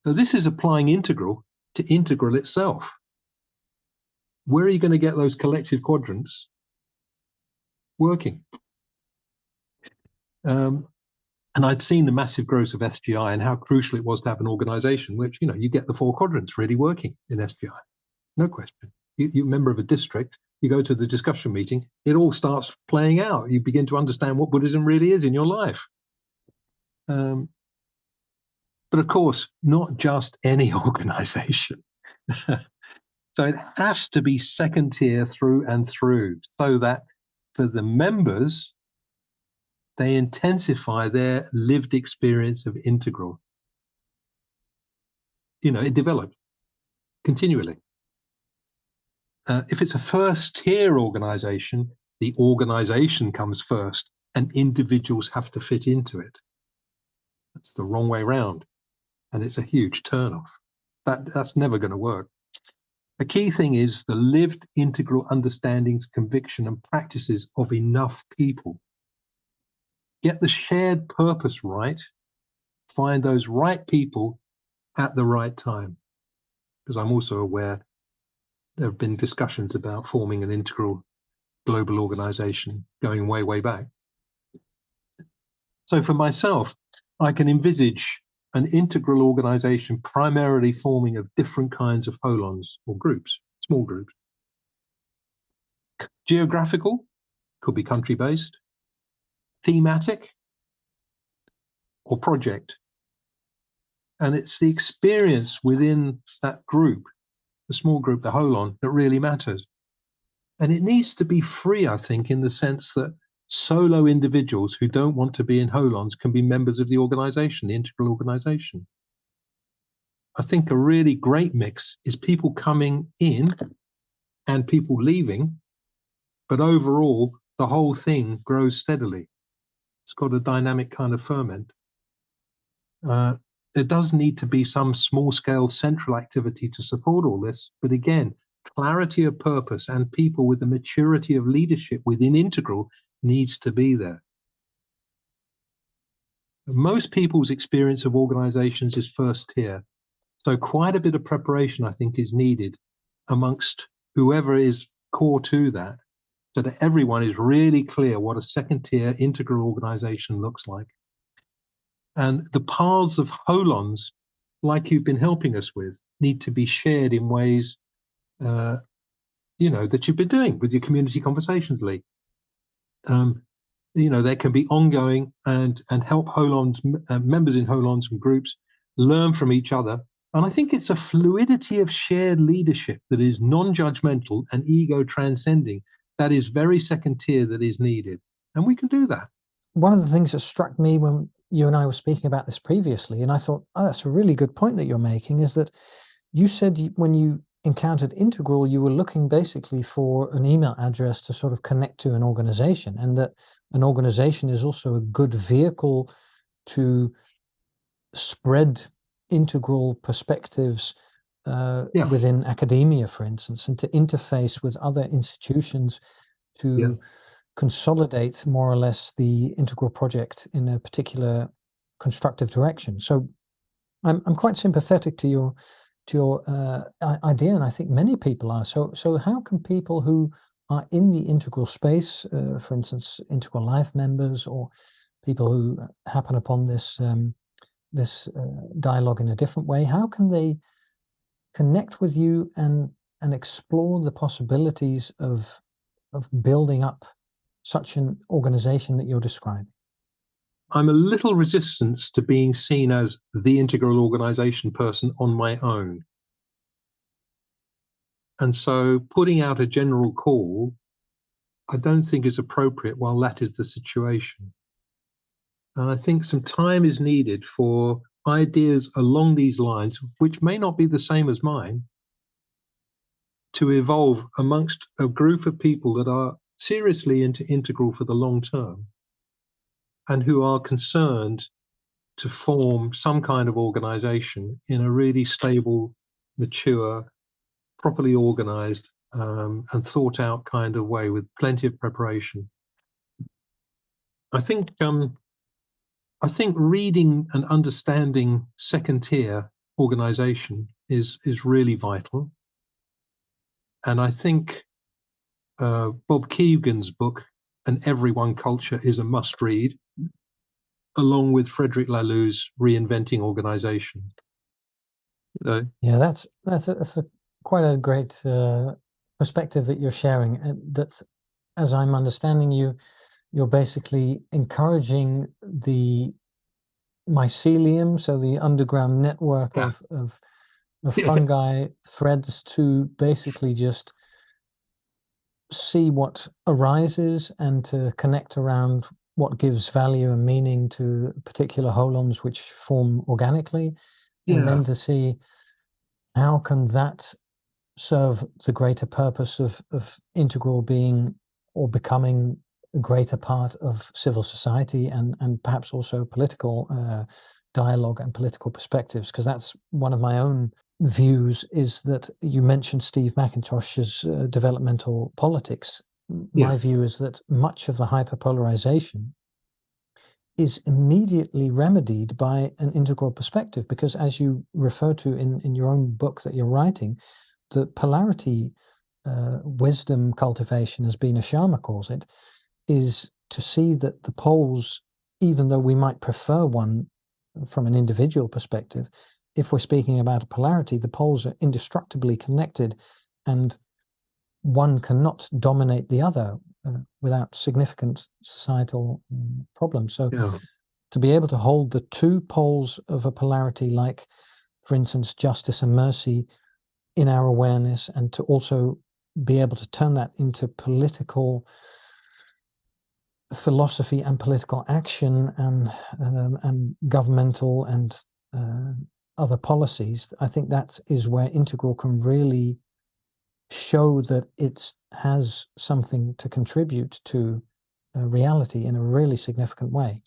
So this is applying integral to integral itself. Where are you going to get those collective quadrants working? And I'd seen the massive growth of SGI and how crucial it was to have an organization which, you get the 4 quadrants really working in SGI. No question. You're a member of a district, you go to the discussion meeting, it all starts playing out. You begin to understand what Buddhism really is in your life. But of course, not just any organization. So it has to be second tier through and through, so that for the members, they intensify their lived experience of integral. It develops continually. If it's a first tier organization, the organization comes first and individuals have to fit into it. That's the wrong way around. And it's a huge turnoff. That's never going to work. The key thing is the lived integral understandings, conviction, and practices of enough people. Get the shared purpose right. Find those right people at the right time. Because I'm also aware there have been discussions about forming an integral global organization going way, way back. So for myself, I can envisage an integral organization primarily forming of different kinds of holons or groups, small groups. Geographical, could be country-based, thematic, or project. And it's the experience within that group, the small group, the holon, that really matters. And it needs to be free, I think, in the sense that solo individuals who don't want to be in holons can be members of the organization, the integral organization. I think a really great mix is people coming in and people leaving, but overall, the whole thing grows steadily. It's got a dynamic kind of ferment. There does need to be some small-scale central activity to support all this, but again, clarity of purpose and people with the maturity of leadership within integral needs to be there. Most people's experience of organizations is first tier, so quite a bit of preparation, I think, is needed amongst whoever is core to that, so that everyone is really clear what a second tier integral organization looks like. And the paths of holons, like you've been helping us with, need to be shared in ways that you've been doing with your community conversations, Lee. There can be ongoing and help holons, members in holons and groups learn from each other. And I think it's a fluidity of shared leadership that is non-judgmental and ego transcending that is very second tier that is needed. And we can do that. One of the things that struck me when you and I were speaking about this previously, and I thought, oh, that's a really good point that you're making, is that you said when you encountered integral, you were looking basically for an email address to sort of connect to an organization, and that an organization is also a good vehicle to spread integral perspectives within academia, for instance, and to interface with other institutions to consolidate more or less the integral project in a particular constructive direction. So I'm quite sympathetic to your idea, and I think many people are. So how can people who are in the integral space, for instance, integral life members or people who happen upon this dialogue in a different way, how can they connect with you and explore the possibilities of building up such an organization that you're describing? I'm a little resistant to being seen as the integral organization person on my own. And so putting out a general call, I don't think is appropriate while that is the situation. And I think some time is needed for ideas along these lines, which may not be the same as mine, to evolve amongst a group of people that are seriously integral for the long term and who are concerned to form some kind of organization in a really stable, mature, properly organized, and thought out kind of way with plenty of preparation. I think reading and understanding second tier organization is really vital. And I think Bob Keegan's book, An Everyone Culture, is a must read, along with Frederick Laloux's Reinventing Organization. Yeah, that's quite a great perspective that you're sharing. And that's, as I'm understanding you, you're basically encouraging the mycelium, so the underground network of fungi threads, to basically just see what arises and to connect around what gives value and meaning to particular holons which form organically, and then to see how can that serve the greater purpose of integral being or becoming a greater part of civil society and perhaps also political dialogue and political perspectives. Because that's one of my own views, is that you mentioned Steve McIntosh's developmental politics. My view is that much of the hyperpolarization is immediately remedied by an integral perspective, because as you refer to in your own book that you're writing, the polarity wisdom cultivation, as Bina Sharma calls it, is to see that the poles, even though we might prefer one from an individual perspective, if we're speaking about a polarity, the poles are indestructibly connected and one cannot dominate the other without significant societal problems. So to be able to hold the two poles of a polarity, like, for instance, justice and mercy, in our awareness, and to also be able to turn that into political philosophy and political action and governmental and other policies, I think that is where integral can really show that it has something to contribute to reality in a really significant way.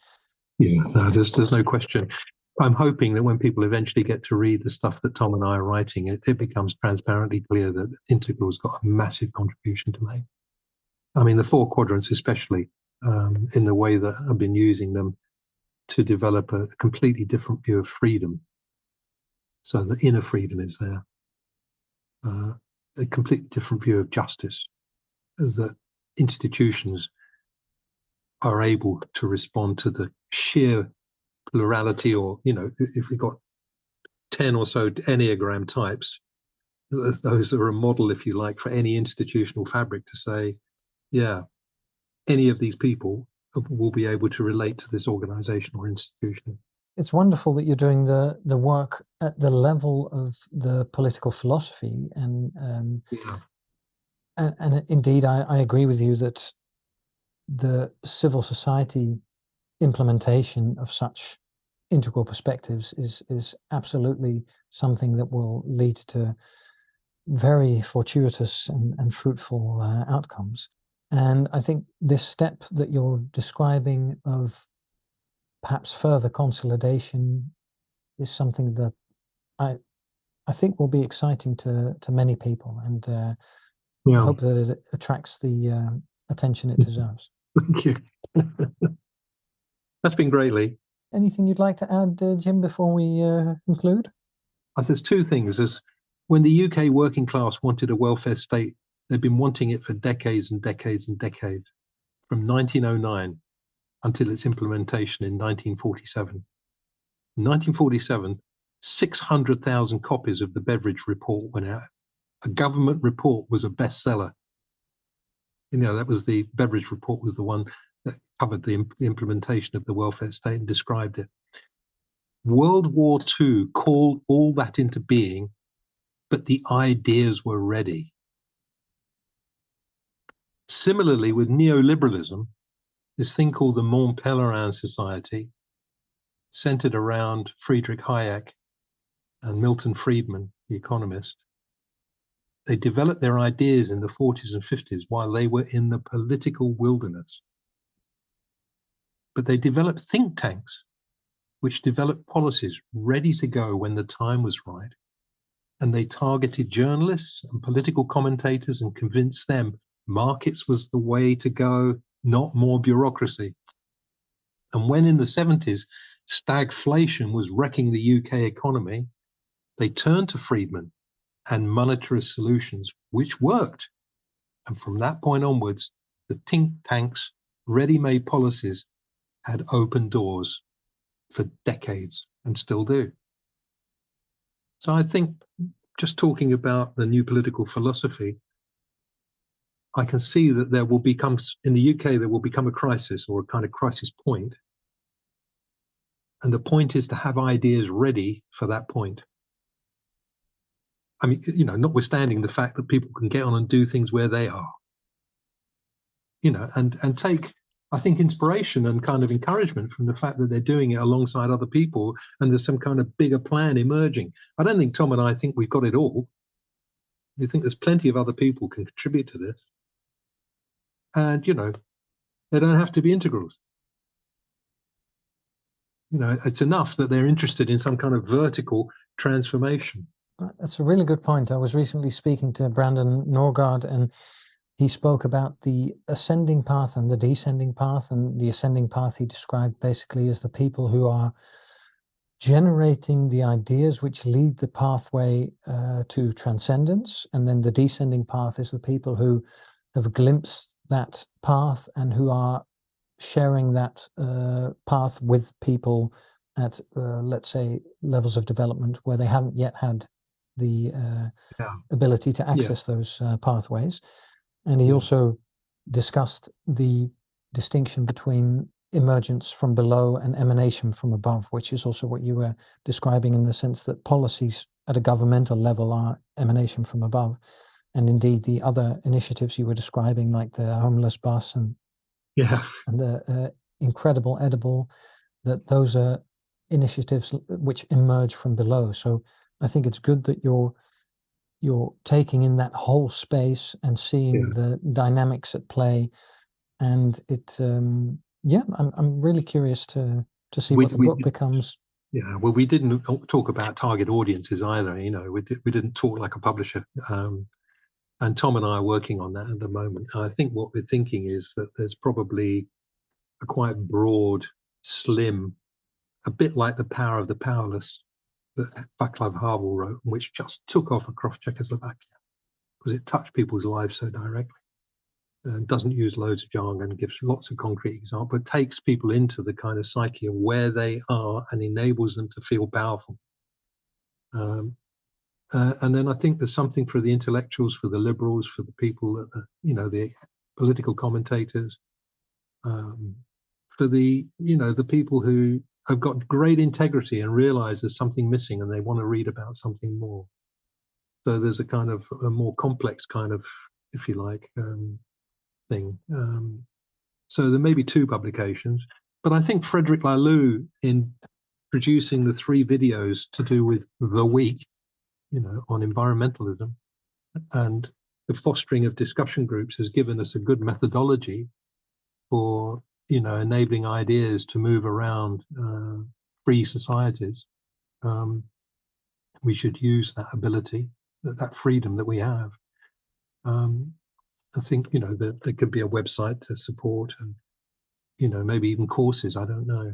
Yeah, no, there's no question. I'm hoping that when people eventually get to read the stuff that Tom and I are writing, it becomes transparently clear that Integral's got a massive contribution to make. I mean, the four quadrants especially, in the way that I've been using them to develop a completely different view of freedom. So the inner freedom is there. A completely different view of justice, that institutions are able to respond to the sheer plurality, or, if we've got 10 or so Enneagram types, those are a model, if you like, for any institutional fabric to say, yeah, any of these people will be able to relate to this organization or institution. It's wonderful that you're doing the work at the level of the political philosophy, and indeed I agree with you that the civil society implementation of such integral perspectives is absolutely something that will lead to very fortuitous and fruitful outcomes. And I think this step that you're describing of perhaps further consolidation is something that I think will be exciting to many people, and I hope that it attracts the attention it deserves. Thank you. That's been great, Lee. Anything you'd like to add, Jim, before we conclude? There's two things. As when the UK working class wanted a welfare state, they've been wanting it for decades and decades and decades, from 1909 until its implementation in 1947. In 1947, 600,000 copies of the Beveridge Report went out. A government report was a bestseller. That was the Beveridge Report, was the one that covered the implementation of the welfare state and described it. World War II called all that into being, but the ideas were ready. Similarly, with neoliberalism, this thing called the Mont Pelerin Society, centered around Friedrich Hayek and Milton Friedman, the economist, they developed their ideas in the 40s and 50s while they were in the political wilderness. But they developed think tanks, which developed policies ready to go when the time was right. And they targeted journalists and political commentators and convinced them markets was the way to go, not more bureaucracy. And when in the 70s, stagflation was wrecking the UK economy, they turned to Friedman and monetarist solutions, which worked. And from that point onwards, the think tanks, ready-made policies had opened doors for decades and still do. So I think just talking about the new political philosophy, I can see that there will become, in the UK, there will become a crisis or a kind of crisis point. And the point is to have ideas ready for that point. I mean, you know, notwithstanding the fact that people can get on and do things where they are, you know, and take, I think, inspiration and kind of encouragement from the fact that they're doing it alongside other people and there's some kind of bigger plan emerging. I don't think Tom and I think we've got it all. We think there's plenty of other people can contribute to this. And, you know, they don't have to be integrals. You know, it's enough that they're interested in some kind of vertical transformation. That's a really good point. I was recently speaking to Brandon Norgard, and he spoke about the ascending path and the descending path. And the ascending path he described basically as the people who are generating the ideas which lead the pathway to transcendence. And then the descending path is the people who have glimpsed that path and who are sharing that path with people at, let's say, levels of development where they haven't yet had the ability to access those pathways. And he also discussed the distinction between emergence from below and emanation from above, which is also what you were describing, in the sense that policies at a governmental level are emanation from above. And indeed, the other initiatives you were describing, like the homeless bus and the incredible edible, that those are initiatives which emerge from below. So I think it's good that you're taking in that whole space and seeing the dynamics at play. And it, I'm really curious to see what the book becomes. Yeah, well, we didn't talk about target audiences either. You know, we didn't talk like a publisher. And Tom and I are working on that at the moment. I think what we're thinking is that there's probably a quite broad, slim, a bit like The Power of the Powerless that Václav Havel wrote, which just took off across Czechoslovakia because it touched people's lives so directly. And doesn't use loads of jargon, gives lots of concrete examples, but takes people into the kind of psyche of where they are and enables them to feel powerful. And then I think there's something for the intellectuals, for the liberals, for the people that, the political commentators, for the people who have got great integrity and realize there's something missing and they want to read about something more. So there's a kind of a more complex kind of, if you like, thing. So there may be two publications, but I think Frederick Laloux, in producing the 3 videos to do with the week, on environmentalism and the fostering of discussion groups, has given us a good methodology for, enabling ideas to move around free societies. We should use that ability, that freedom that we have. I think, that there could be a website to support and, maybe even courses, I don't know.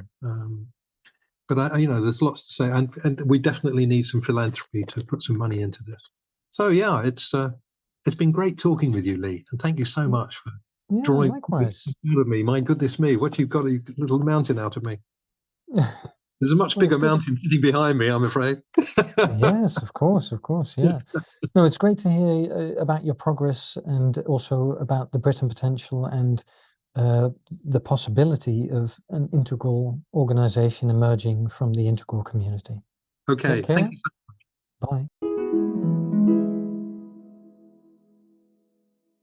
But there's lots to say, and we definitely need some philanthropy to put some money into this. So yeah, it's been great talking with you, Lee, and thank you so much for drawing this out of me. My goodness me, what you've got a little mountain out of me. There's a much bigger mountain sitting behind me, I'm afraid. Yes, of course, yeah. No, it's great to hear about your progress and also about the Britain potential and the possibility of an integral organization emerging from the integral community. Okay, thank you so much. Bye.